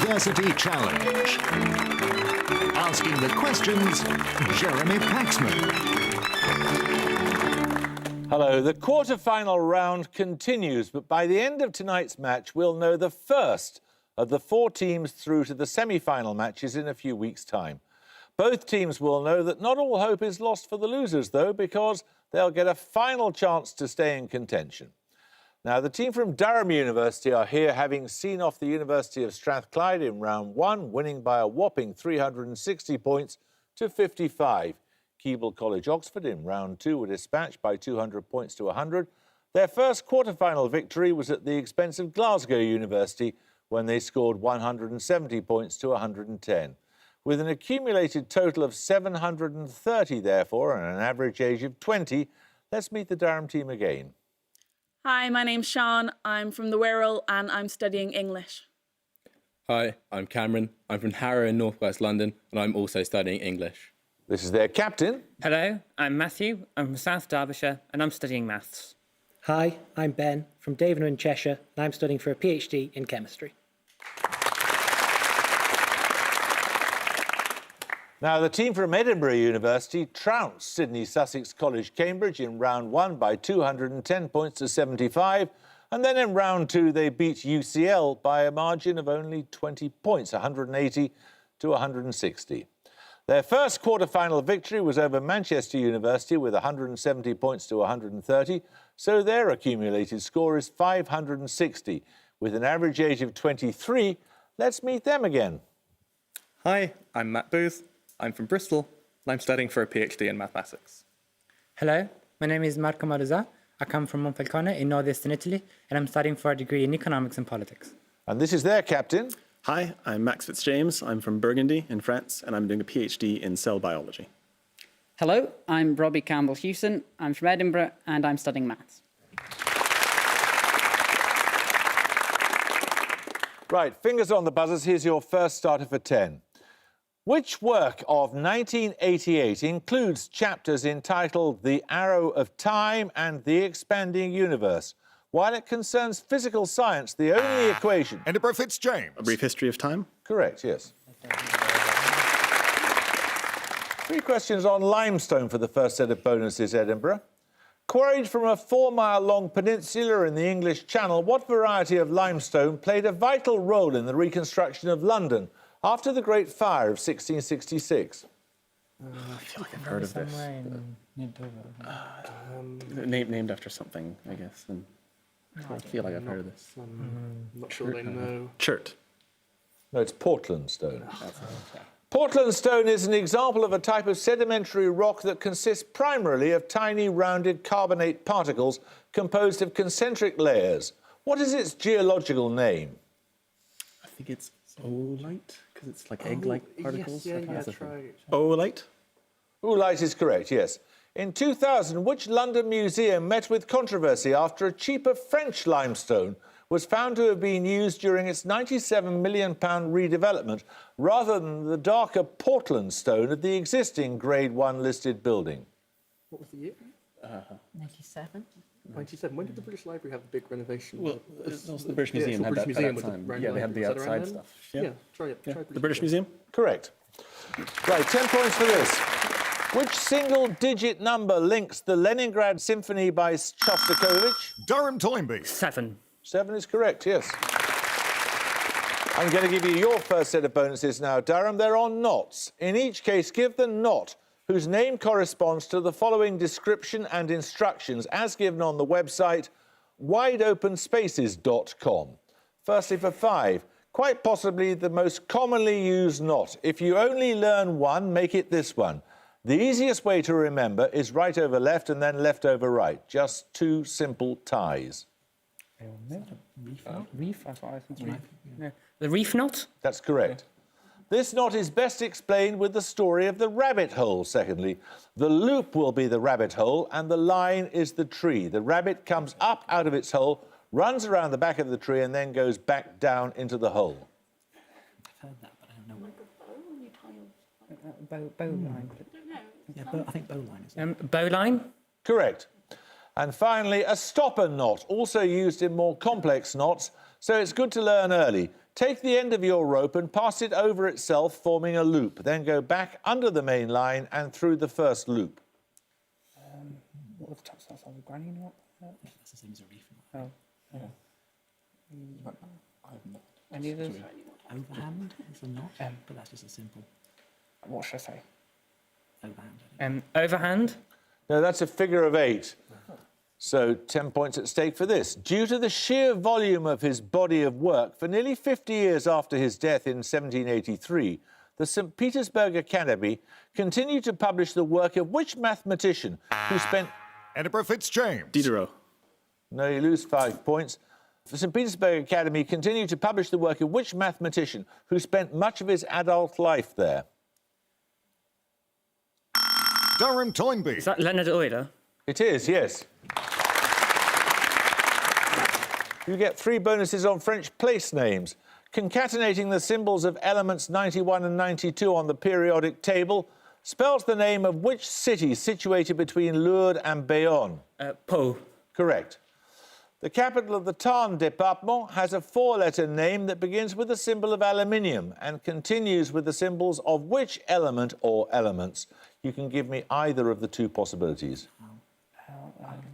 University Challenge. Asking the questions, Jeremy Paxman. Hello, the quarter-final round continues, but by the end of tonight's match, we'll know the first of the 4 teams through to the semi-final matches in a few weeks' time. Both teams will know that not all hope is lost for the losers, though, because they'll get a final chance to stay in contention. Now, the team from Durham University are here, having seen off the University of Strathclyde in round 1, winning by a whopping 360 points to 55. Keble College Oxford in round 2 were dispatched by 200 points to 100. Their first quarter-final victory was at the expense of Glasgow University when they scored 170 points to 110. With an accumulated total of 730, therefore, and an average age of 20, let's meet the Durham team again. Hi, my name's Sean. I'm from the Wirral and I'm studying English. Hi, I'm Cameron. I'm from Harrow in North West London and I'm also studying English. This is their captain. Hello, I'm Matthew. I'm from South Derbyshire and I'm studying maths. Hi, I'm Ben from Davenham in Cheshire and I'm studying for a PhD in chemistry. Now, the team from Edinburgh University trounced Sydney Sussex College Cambridge in round 1 by 210 points to 75, and then in round 2 they beat UCL by a margin of only 20 points, 180 to 160. Their first quarter-final victory was over Manchester University with 170 points to 130, so their accumulated score is 560. With an average age of 23, let's meet them again. Hi, I'm Matt Booth. I'm from Bristol, and I'm studying for a PhD in mathematics. Hello, my name is Marco Maruza. I come from Monfalcone in northeastern Italy, and I'm studying for a degree in economics and politics. And this is their captain. Hi, I'm Max Fitzjames. I'm from Burgundy in France, and I'm doing a PhD in cell biology. Hello, I'm Robbie Campbell-Hewson. I'm from Edinburgh, and I'm studying maths. Right, fingers on the buzzers. Here's your first starter for 10. Which work of 1988 includes chapters entitled The Arrow of Time and The Expanding Universe? While it concerns physical science, the only equation... Edinburgh Fitzjames. A Brief History of Time? Correct, yes. 3 questions on limestone for the first set of bonuses, Edinburgh. Quarried from a 4-mile-long peninsula in the English Channel, what variety of limestone played a vital role in the reconstruction of London after the Great Fire of 1666? I feel like I've heard of this. Named after something, I guess. And I feel like I've heard of this. Not sure they know. Chert. No, it's Portland stone. Portland stone is an example of a type of sedimentary rock that consists primarily of tiny rounded carbonate particles composed of concentric layers. What is its geological name? I think it's oolite, because it's like egg-like particles. Yes, that's right. Oolite? Oolite is correct, yes. In 2000, which London museum met with controversy after a cheaper French limestone was found to have been used during its £97 million redevelopment rather than the darker Portland stone of the existing Grade 1 listed building? What was the year? 97. 97. When did the British Library have the big renovation? Well, also the British Museum had that at that time. Yeah, they had the outside stuff. Yeah, try The British Museum? Correct. Right, 10 points for this. Which single-digit number links the Leningrad Symphony by Shostakovich? Durham Toynbee. 7. 7 is correct, yes. I'm going to give you your first set of bonuses now, Durham. They're on knots. In each case, give the knot whose name corresponds to the following description and instructions as given on the website wideopenspaces.com. Firstly, for 5, quite possibly the most commonly used knot. If you only learn one, make it this one. The easiest way to remember is right over left and then left over right. Just 2 simple ties. Reef? The reef knot? That's correct. This knot is best explained with the story of the rabbit hole, secondly. The loop will be the rabbit hole and the line is the tree. The rabbit comes up out of its hole, runs around the back of the tree and then goes back down into the hole. I've heard that, but I don't know what. Bowline. Yeah, I think bowline is Bowline? Correct. And finally, a stopper knot, also used in more complex knots, so it's good to learn early. Take the end of your rope and pass it over itself, forming a loop. Then go back under the main line and through the first loop. What was the top stars of the granny knot? That's the same as a reef. Oh, yeah. any of those? Overhand is a knot, but that's just a simple What should I say? overhand. Overhand. No, that's a figure of 8. So 10 points at stake for this. Due to the sheer volume of his body of work, for nearly 50 years after his death in 1783, the St. Petersburg Academy continued to publish the work of which mathematician who spent... Edinburgh Fitzjames. Diderot. No, you lose 5 points. The St. Petersburg Academy continued to publish the work of which mathematician who spent much of his adult life there? Durham Toynbee. Is that Leonard Euler? It is, yes. You get 3 bonuses on French place names. Concatenating the symbols of elements 91 and 92 on the periodic table spells the name of which city situated between Lourdes and Bayonne? Pau. Correct. The capital of the Tarn department has a 4-letter name that begins with the symbol of aluminium and continues with the symbols of which element or elements? You can give me either of the 2 possibilities.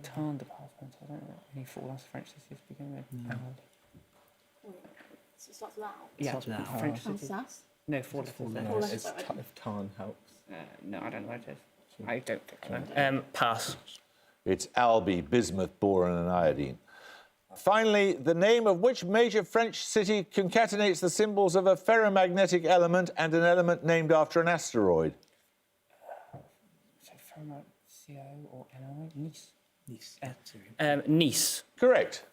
Tarn department. I don't know any 4 letter French cities to begin with. So it starts with Al. Yeah, Starts with Al. French And cities. Sass. No, 4 letters. Four letters. If Tarn helps. No, I don't know what it is. I don't think so. Pass. It's Albi, bismuth, boron and iodine. Finally, the name of which major French city concatenates the symbols of a ferromagnetic element and an element named after an asteroid? So from CO or NI? Nice. Nice. Nice. Correct.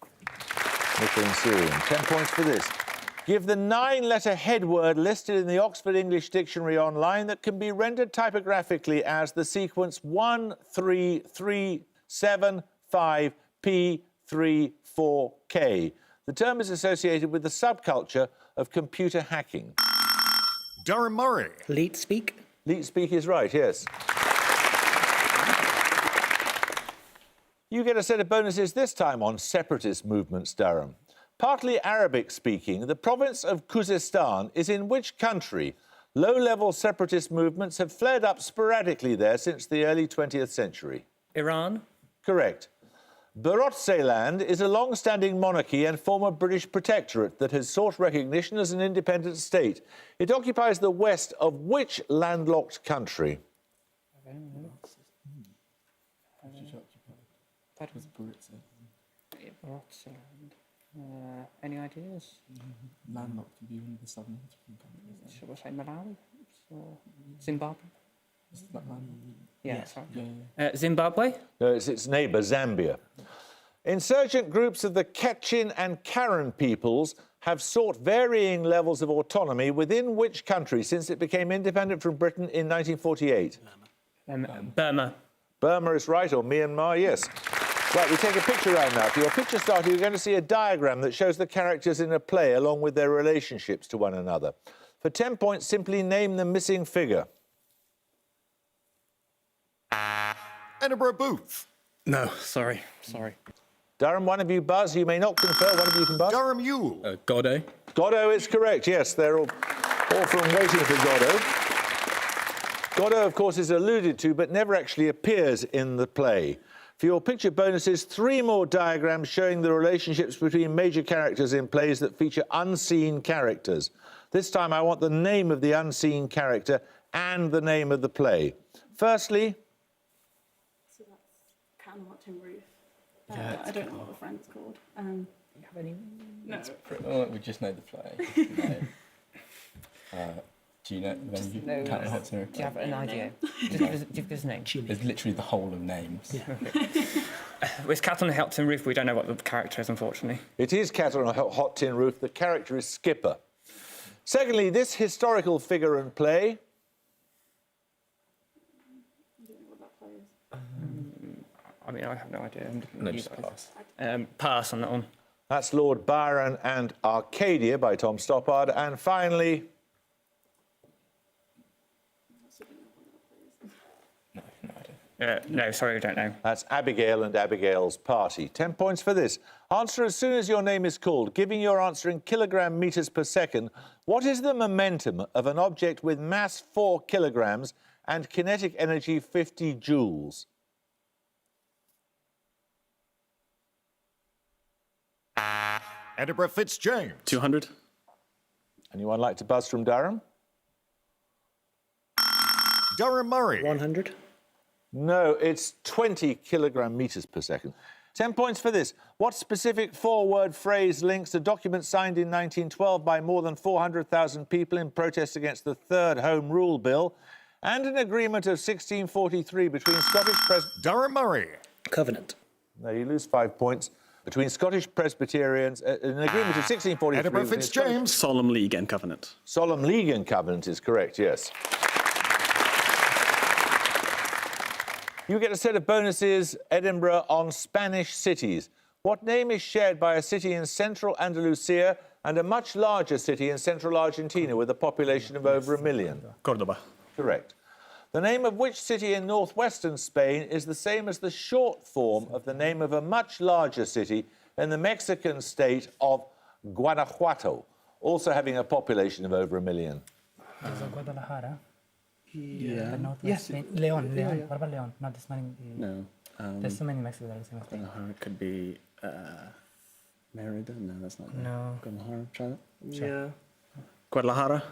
Nickel and cerium. 10 points for this. Give the 9-letter head word listed in the Oxford English Dictionary online that can be rendered typographically as the sequence 1, 3, 3, 7, 5, P, 3, 4, K. The term is associated with the subculture of computer hacking. Durham Murray. Leet speak. Leet speak is right, yes. You get a set of bonuses this time on separatist movements, Durham. Partly Arabic-speaking, the province of Khuzestan is in which country? Low-level separatist movements have flared up sporadically there since the early 20th century. Iran. Correct. Barotseland is a long-standing monarchy and former British protectorate that has sought recognition as an independent state. It occupies the west of which landlocked country? That was Any ideas? landlocked to be one of the southern countries. Should I say Malawi? Or Zimbabwe? Is that landlocked? Yeah, sorry. Yeah. Zimbabwe? No, it's its neighbour, Zambia. Insurgent groups of the Kachin and Karen peoples have sought varying levels of autonomy within which country since it became independent from Britain in 1948? Burma. Burma is right, or Myanmar, yes. Right, we take a picture round now. For your picture starter, you're going to see a diagram that shows the characters in a play along with their relationships to one another. For 10 points, simply name the missing figure. Edinburgh Booth. No, sorry. Durham, one of you buzz. You may not confer, one of you can buzz. Durham Yule. Godot. Godot is correct, yes. They're all from Waiting for Godot. Godot, of course, is alluded to, but never actually appears in the play. For your picture bonuses, 3 more diagrams showing the relationships between major characters in plays that feature unseen characters. This time, I want the name of the unseen character and the name of the play. Firstly... So that's Cat on the Hot Tin Roof. I don't know what the friend's called. You have any? No. Oh, we just know the play. No. Do you know when No. Cat and Hot Tin Roof? Do you have an idea? Just give us a name. There's literally the whole of names. With Cat on the Hot Tin Roof, we don't know what the character is, unfortunately. It is Cat on a Hot Tin Roof. The character is Skipper. Secondly, this historical figure and play... I don't know what that play is. I mean, I have no idea. No, just pass. Pass on that one. That's Lord Byron and Arcadia by Tom Stoppard. And finally... No idea. No, sorry, I don't know. That's Abigail and Abigail's Party. 10 points for this. Answer as soon as your name is called, giving your answer in kilogram metres per second. What is the momentum of an object with mass 4 kilograms and kinetic energy 50 joules? Edinburgh Fitzjames. 200. Anyone like to buzz from Durham? Durham Murray. 100. No, it's 20 kilogram metres per second. 10 points for this. What specific four-word phrase links a document signed in 1912 by more than 400,000 people in protest against the Third Home Rule Bill and an agreement of 1643 between Scottish Durham Murray. Covenant. No, you lose 5 points. Between Scottish Presbyterians, an agreement of 1643... Edinburgh between Fitzjames. Solemn League and Covenant. Solemn League and Covenant is correct, yes. You get a set of bonuses, Edinburgh, on Spanish cities. What name is shared by a city in central Andalusia and a much larger city in central Argentina with a population of over 1 million? Cordoba. Correct. The name of which city in northwestern Spain is the same as the short form of the name of a much larger city in the Mexican state of Guanajuato, also having a population of over 1 million? Guadalajara. Yeah. Yes. Leon. Leon. What about Leon? Not this many. No. There's so many Mexicans that are the same thing. Guadalajara. It could be Merida. No, that's not. No. Guadalajara. Try that. Yeah. Guadalajara.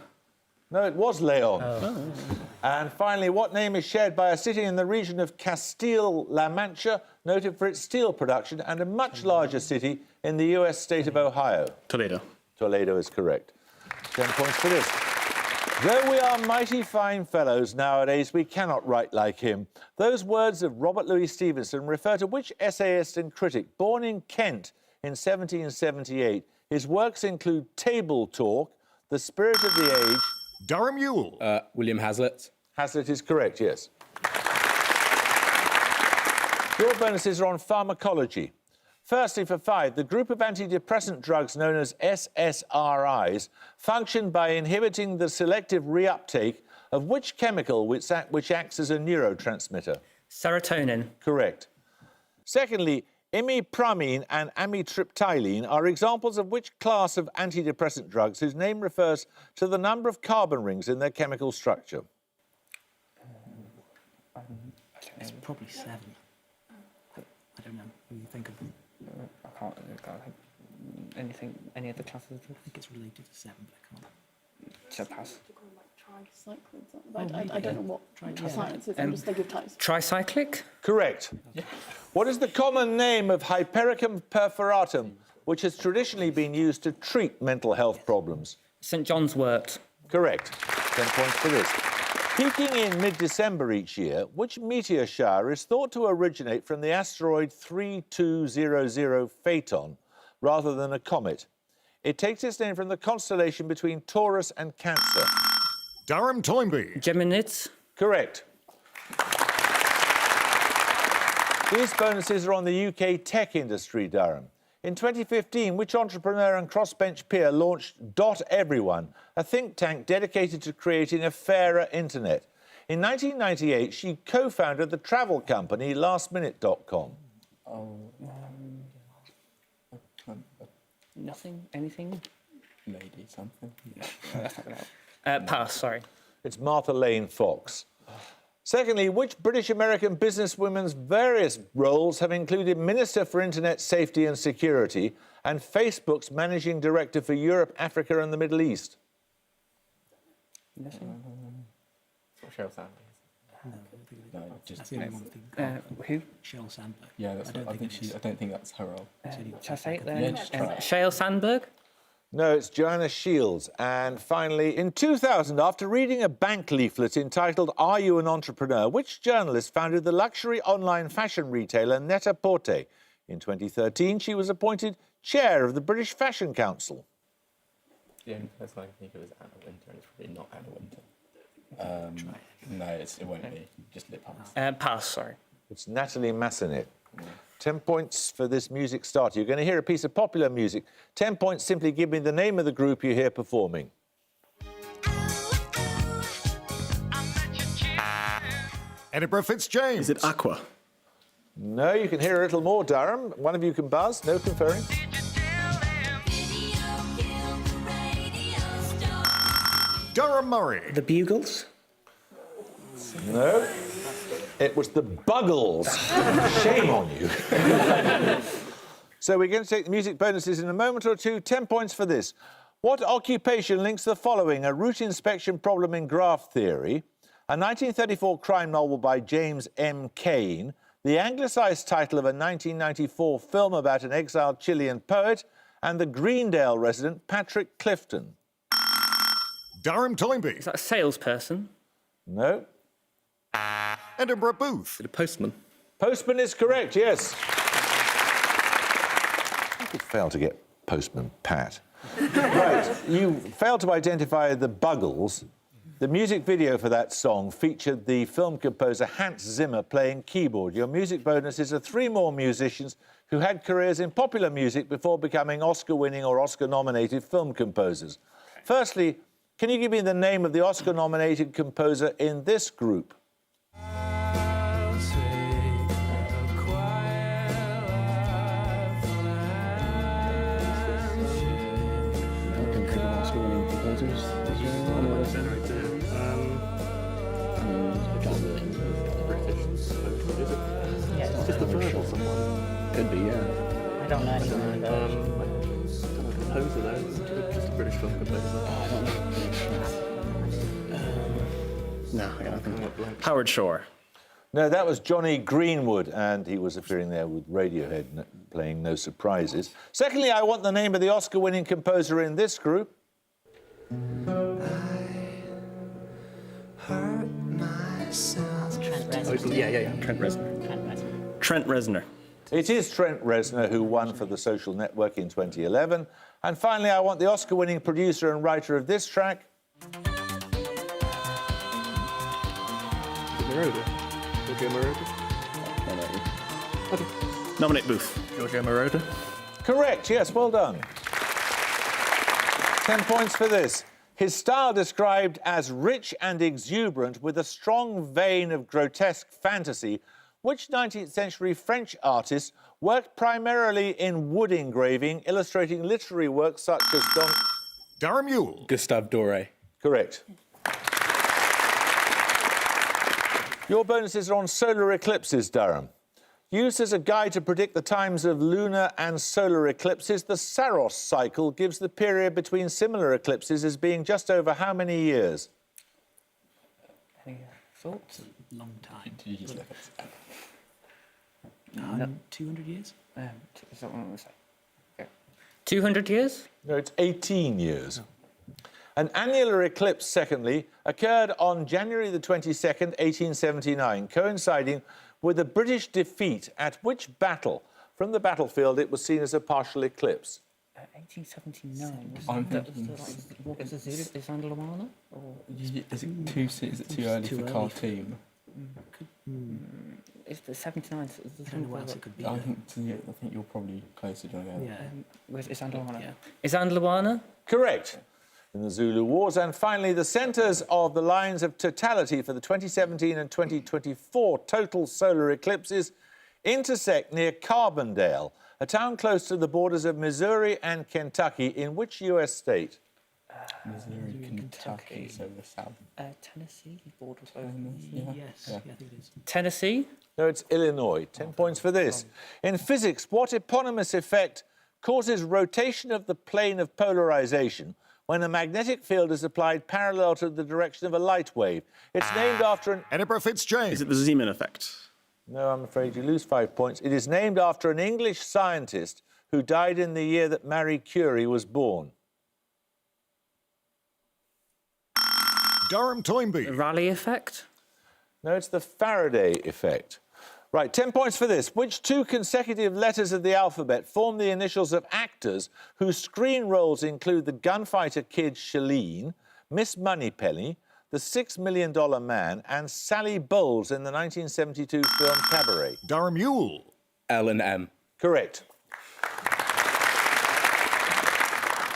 No, it was Leon. And finally, what name is shared by a city in the region of Castile-La Mancha, noted for its steel production, and a much larger city in the US state of Ohio? Toledo. Toledo is correct. 10 points for this. Though we are mighty fine fellows nowadays, we cannot write like him. Those words of Robert Louis Stevenson refer to which essayist and critic, born in Kent in 1778? His works include Table Talk, The Spirit of the Age... Durham Yule. William Hazlitt. Hazlitt is correct, yes. Your bonuses are on pharmacology. Firstly, for 5, the group of antidepressant drugs known as SSRIs function by inhibiting the selective reuptake of which chemical which acts as a neurotransmitter? Serotonin. Correct. Secondly, imipramine and amitriptyline are examples of which class of antidepressant drugs whose name refers to the number of carbon rings in their chemical structure? It's probably 7. But I don't know. What do you think of them? I can't anything, any of the classes. I think it's related to 7, but I can't. So pass. I don't know what science is. I'm just thinking of types. Tricyclic? Correct. What is the common name of Hypericum perforatum, which has traditionally been used to treat mental health problems? St John's wort. Correct. 10 points for this. Peaking in mid-December each year, which meteor shower is thought to originate from the asteroid 3200 Phaeton rather than a comet? It takes its name from the constellation between Taurus and Cancer. Durham Toynbee. Geminids. Correct. These bonuses are on the UK tech industry, Durham. In 2015, which entrepreneur and crossbench peer launched Dot Everyone, a think tank dedicated to creating a fairer internet? In 1998, she co-founded the travel company lastminute.com. Nothing? Anything? Maybe something. Pass, sorry. It's Martha Lane Fox. Secondly, which British-American businesswoman's various roles have included Minister for Internet Safety and Security and Facebook's Managing Director for Europe, Africa and the Middle East? Nothing. Sheryl Sandberg. No, just That's the only one thing. Who? Sheryl Sandberg. yeah. That's I don't think that's her role. Shall I say it then? Yeah, just try it. Shale Sandberg? No, it's Joanna Shields. And finally, in 2000, after reading a bank leaflet entitled Are You an Entrepreneur?, which journalist founded the luxury online fashion retailer Net-a-Porter? In 2013, she was appointed chair of the British Fashion Council. The only person I can think of is Anna Winter, and it's probably not Anna Winter. No, it won't be. Just lip pass. Pass, sorry. It's Natalie Massenet. 10 points for this music starter. You're going to hear a piece of popular music. 10 points, simply give me the name of the group you hear performing. Edinburgh Fitzjames. Is it Aqua? No, you can hear a little more, Durham. One of you can buzz. No conferring. Durham Murray. The Bugles. No. It was the Buggles. Shame on you. So we're going to take the music bonuses in a moment or two. 10 points for this. What occupation links the following? A route inspection problem in graph theory, a 1934 crime novel by James M. Cain, the anglicised title of a 1994 film about an exiled Chilean poet, and the Greendale resident Patrick Clifton. Durham Toynbee. Is that a salesperson? No. Edinburgh Booth. Is it a postman? Postman is correct, yes. People fail to get Postman Pat. Right, you failed to identify the Buggles. The music video for that song featured the film composer Hans Zimmer playing keyboard. Your music bonuses are 3 more musicians who had careers in popular music before becoming Oscar-winning or Oscar-nominated film composers. Firstly, can you give me the name of the Oscar-nominated composer in this group? Just the third or someone. Could be, yeah. I don't know anyone. Composer though, just a British film composer. No, I got nothing. Howard Shore. No, that was Johnny Greenwood, and he was appearing there with Radiohead playing No Surprises. Secondly, I want the name of the Oscar-winning composer in this group. Trent Reznor. Trent Reznor. It is Trent Reznor who won for The Social Network in 2011. And finally, I want the Oscar-winning producer and writer of this track. Nominate Booth. Giorgio Moroder. Correct, yes, well done. 10 points for this. His style described as rich and exuberant with a strong vein of grotesque fantasy. Which 19th century French artist worked primarily in wood engraving, illustrating literary works such as Durham Yule. Gustave Doré. Correct. Your bonuses are on solar eclipses, Durham. Used as a guide to predict the times of lunar and solar eclipses, the Saros cycle gives the period between similar eclipses as being just over how many years? Any thoughts? Long time. Did you just look at it? 200 years? Is that what I was saying? Okay. 200 years? No, it's 18 years. An annular eclipse, secondly, occurred on January the 22nd, 1879, coinciding with the British defeat at which battle? From the battlefield, it was seen as a partial eclipse. 1879. I'm That thinking... was what was the Zulu? Is Andalawana? Or Is it too early for cartoon? is the 79? I don't know what else it could be. I think you're probably closer, John. Yeah. Is Andalawana? Yeah. Is Andalawana? Correct. In the Zulu Wars. And finally, the centres of the lines of totality for the 2017 and 2024 total solar eclipses intersect near Carbondale, a town close to the borders of Missouri and Kentucky. In which US state? Missouri, Kentucky, so the south. Tennessee? Borders over. Yes, yeah, I think it is. Tennessee? No, it's Illinois. 10 points for this. In physics, what eponymous effect causes rotation of the plane of polarization when a magnetic field is applied parallel to the direction of a light wave? It's named after an... Edinburgh Fitzjames. Is it the Zeeman effect? No, I'm afraid you lose 5 points. It is named after an English scientist who died in the year that Marie Curie was born. Durham Toynbee. The Raleigh effect? No, it's the Faraday effect. Right, 10 points for this. Which 2 consecutive letters of the alphabet form the initials of actors whose screen roles include the gunfighter kid Shalene, Miss Moneypenny, The $6 Million Man, and Sally Bowles in the 1972 film Cabaret? Durham Yule. L and M. Correct.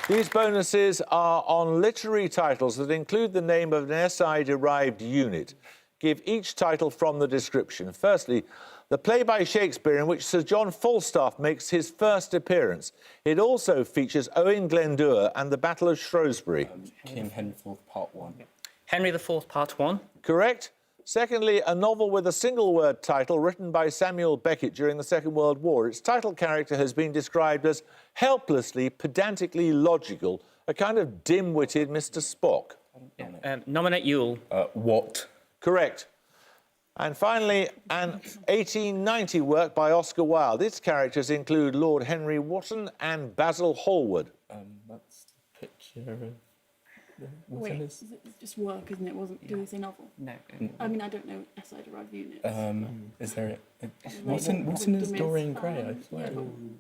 These bonuses are on literary titles that include the name of an SI-derived unit. give each title from the description. Firstly, the play by Shakespeare in which Sir John Falstaff makes his first appearance. It also features Owen Glendower and the Battle of Shrewsbury. King Henry IV, Part 1. Henry IV, Part 1. Correct. Secondly, a novel with a single-word title written by Samuel Beckett during the Second World War. Its title character has been described as helplessly, pedantically logical, a kind of dim-witted Mr. Spock. Nominate Yule. What? Correct. And finally, an 1890 work by Oscar Wilde. Its characters include Lord Henry Wotton and Basil Hallward. That's the picture of... Wait, it's just work, isn't it? Did we say novel? No. I mean, I don't know SI derived units. Is there... What's in his Dorian Gray, I swear?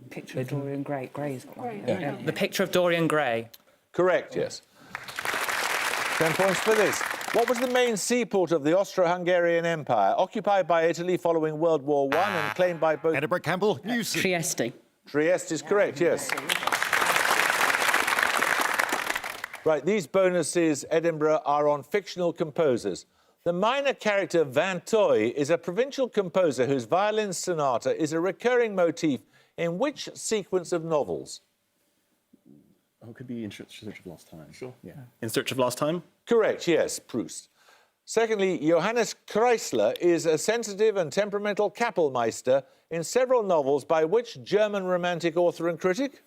Picture of Dorian Gray. Gray's got one. Gray, The Picture of Dorian Gray. Correct, yes. 10 points for this. What was the main seaport of the Austro-Hungarian Empire, occupied by Italy following World War I and claimed by both... Edinburgh, Campbell, Newson. Trieste. Trieste is correct, yes. Right, these bonuses, Edinburgh, are on fictional composers. The minor character Van Toy is a provincial composer whose violin sonata is a recurring motif in which sequence of novels? Oh, it could be In Search of Lost Time. Sure. Yeah. In Search of Lost Time? Correct, yes, Proust. Secondly, Johannes Kreisler is a sensitive and temperamental Kapellmeister in several novels by which German romantic author and critic?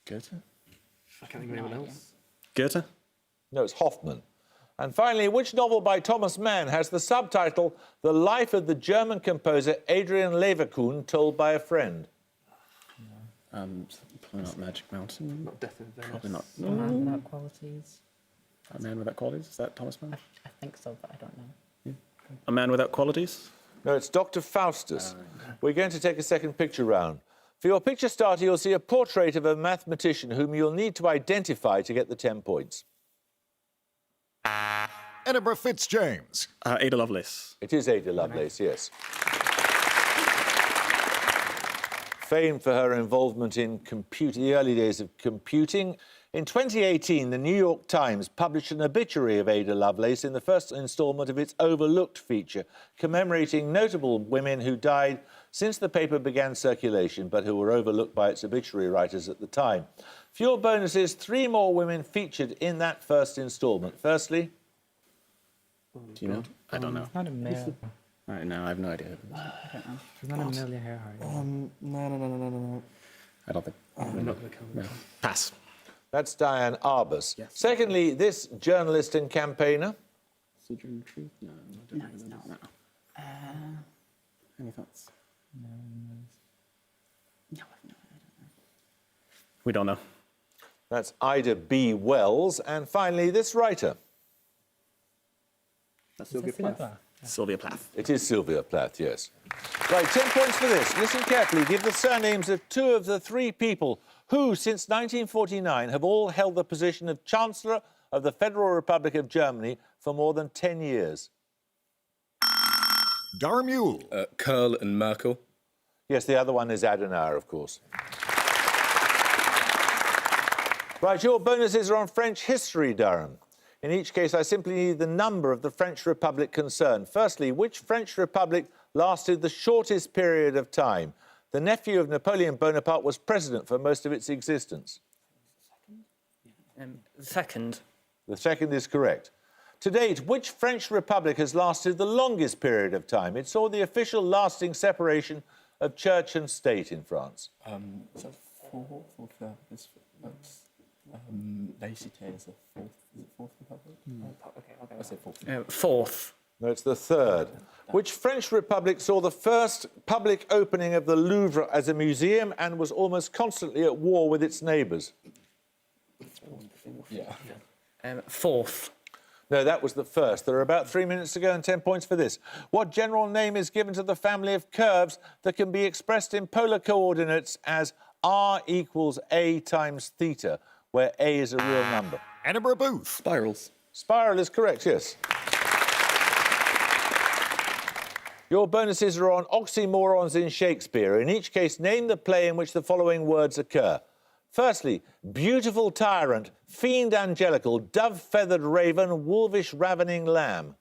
Goethe? I can't think of anyone else. Goethe? No, it's Hoffmann. And finally, which novel by Thomas Mann has the subtitle The Life of the German composer Adrian Leverkühn, told by a friend? Probably not Magic Mountain. Not Death of Venice. Probably not. A Man Without Qualities. A Man Without Qualities? Is that Thomas Mann? I think so, but I don't know. A Man Without Qualities? No, it's Dr. Faustus. We're going to take a second picture round. For your picture starter, you'll see a portrait of a mathematician whom you'll need to identify to get the 10 points. Edinburgh Fitzjames. Ada Lovelace. It is Ada Lovelace, yes. Famed for her involvement in the early days of computing. In 2018, the New York Times published an obituary of Ada Lovelace in the first instalment of its Overlooked feature, commemorating notable women who died since the paper began circulation, but who were overlooked by its obituary writers at the time. For your bonuses, 3 more women featured in that first instalment. Firstly... Do you know? I don't know. Not Amelia. No, I have no idea. She's not Amelia Earhart. No. I don't think. I'm not going to come. No. Pass. That's Diane Arbus. Yes. Secondly, this journalist and campaigner. Sojourner Truth? No, No, it's not. No. Any thoughts? No, I don't know. We don't know. That's Ida B. Wells. And finally, this writer. That's Sylvia Plath. Sylvia Plath. It is Sylvia Plath, yes. Right, 10 points for this. Listen carefully. Give the surnames of 2 of the 3 people who, since 1949, have all held the position of Chancellor of the Federal Republic of Germany for more than 10 years. Durham Yule. Kohl and Merkel. Yes, the other one is Adenauer, of course. Right, your bonuses are on French history, Durham. In each case, I simply need the number of the French Republic concerned. Firstly, which French Republic lasted the shortest period of time? The nephew of Napoleon Bonaparte was president for most of its existence. The second. The second is correct. To date, which French Republic has lasted the longest period of time? It saw the official lasting separation of church and state in France. Is that 4th or 3rd? Laicite is the 4th. Is it 4th Republic? Okay, I'll go. I say 4th. Fourth. No, it's the third. Which French Republic saw the first public opening of the Louvre as a museum and was almost constantly at war with its neighbours? Yeah. Fourth. No, that was the first. There are about 3 minutes to go and 10 points for this. What general name is given to the family of curves that can be expressed in polar coordinates as r equals a times theta, where a is a real number? Edinburgh Booth. Spirals. Spiral is correct, yes. Your bonuses are on oxymorons in Shakespeare. In each case, name the play in which the following words occur. Firstly, beautiful tyrant, fiend angelical, dove-feathered raven, wolvish ravening lamb.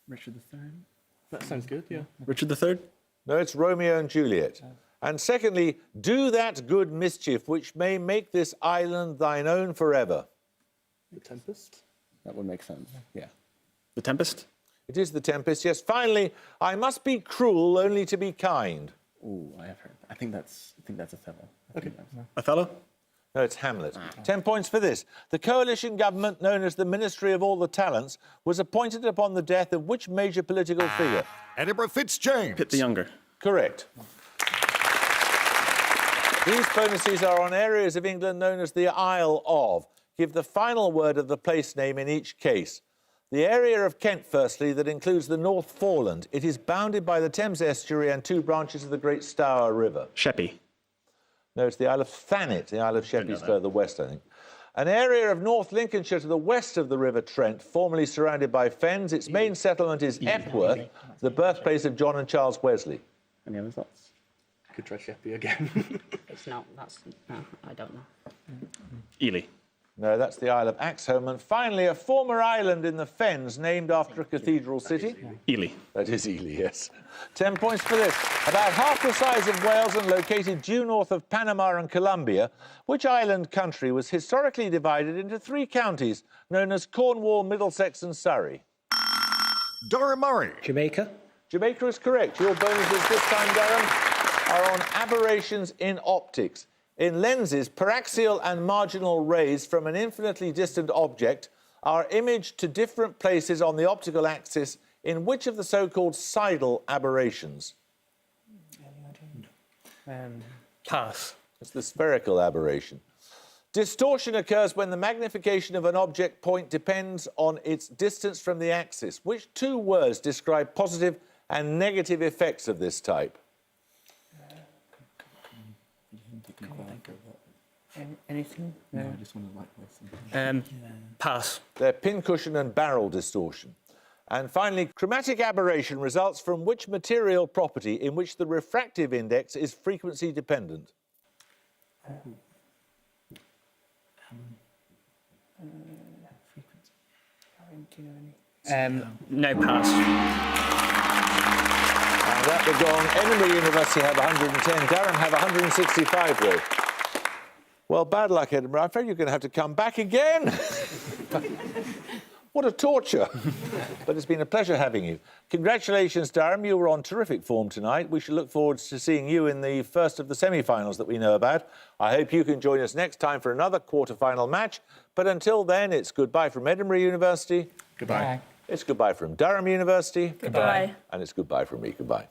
Richard III. That sounds good, yeah. Richard III? No, it's Romeo and Juliet. And secondly, do that good mischief which may make this island thine own forever. The Tempest? That would make sense. Yeah. The Tempest? It is the Tempest, yes. Finally, I must be cruel only to be kind. Ooh, I have heard. I think that's Othello. Okay. Othello? No, it's Hamlet. 10 points for this. The coalition government, known as the Ministry of All the Talents, was appointed upon the death of which major political figure? Edinburgh Fitzjames. Pitt the Younger. Correct. These bonuses are on areas of England known as the Isle of. Give the final word of the place name in each case. The area of Kent, firstly, that includes the North Foreland. It is bounded by the Thames estuary and two branches of the Great Stour River. Sheppey. No, it's the Isle of Thanet. The Isle of Sheppey is further west, I think. An area of North Lincolnshire to the west of the River Trent, formerly surrounded by fens. Its main settlement is Epworth, the birthplace of John and Charles Wesley. Any other thoughts? Could try Sheppey again. It's not, no, I don't know. Ely. No, that's the Isle of Axholme. And finally, a former island in the Fens named after a cathedral city. Ely. That is Ely, yes. 10 points for this. About half the size of Wales and located due north of Panama and Colombia, which island country was historically divided into three counties known as Cornwall, Middlesex and Surrey? Durham Murray. Jamaica. Jamaica is correct. Your bonuses this time, Durham, are on aberrations in optics. In lenses, paraxial and marginal rays from an infinitely distant object are imaged to different places on the optical axis in which of the so-called sidal aberrations? Pass. It's the spherical aberration. Distortion occurs when the magnification of an object point depends on its distance from the axis. Which two words describe positive and negative effects of this type? Anything? No, I just want to like this. Pass. They're pincushion and barrel distortion. And finally, chromatic aberration results from which material property in which the refractive index is frequency dependent? No, pass. And that the gong. Edinburgh University have 110. Durham have 165, though. Well, bad luck, Edinburgh. I'm afraid you're going to have to come back again. What a torture. But it's been a pleasure having you. Congratulations, Durham. You were on terrific form tonight. We shall look forward to seeing you in the first of the semi-finals that we know about. I hope you can join us next time for another quarter-final match. But until then, it's goodbye from Edinburgh University. Goodbye. Bye. It's goodbye from Durham University. Goodbye. And it's goodbye from me. Goodbye.